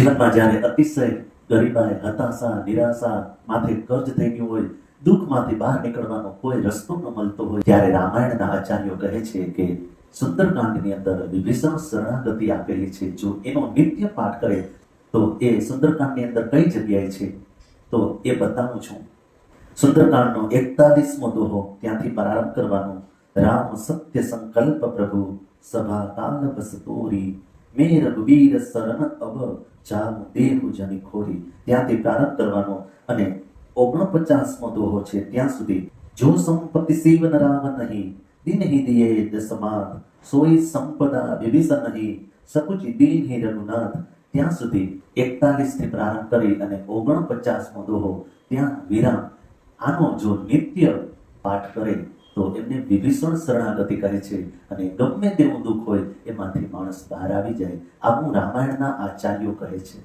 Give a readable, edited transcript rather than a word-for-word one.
જીવનમાં જ્યારે અતિશય ગરીબાઈ, હતાશા, નિરાશા, માથે કર્જ થઈ ગયું હોય, દુઃખમાંથી બહાર નીકળવાનો કોઈ રસ્તો ન મળતો હોય, ત્યારે રામાયણના આચાર્યો કહે છે કે સુંદરકાંડની અંદર વિભીષણ શરણાગતિ આપેલી છે. જો એનો નિત્ય પાઠ કરે તો એ સુંદરકાંડની અંદર કઈ જગ્યાએ છે તો એ બતાવું છું. સુંદરકાંડનો 41મો દોહો ત્યાંથી પ્રારંભ કરવાનો. રામ સત્ય સંકલ્પ પ્રભુ સભા કાલ બસ તોરી, મેં રઘુવીર શરણ અબ જામ દેહુ જની ખોરી, ત્યાંથી પ્રારંભ કરવાનો અને 49મો દોહો છે ત્યાં સુધી. જો સંપત્તિ શિવ રામ નહીં, દિન હિ દિયે દસમાત, સોઈ સંપદા વિભીષણ નહીં, સકુચી દીન હિ રઘુનાથ, ત્યાં સુધી 41 થી પ્રારંભ કરી અને 49મો દોહો ત્યાં વિરામ. આનો જો નિત્ય પાઠ કરે તો એમને વિભીષણ શરણાગતિ કરે છે અને ગમે તેવું દુઃખ હોય એમાંથી માણસ બહાર આવી જાય. આવું રામાયણના આચાર્યો કહે છે.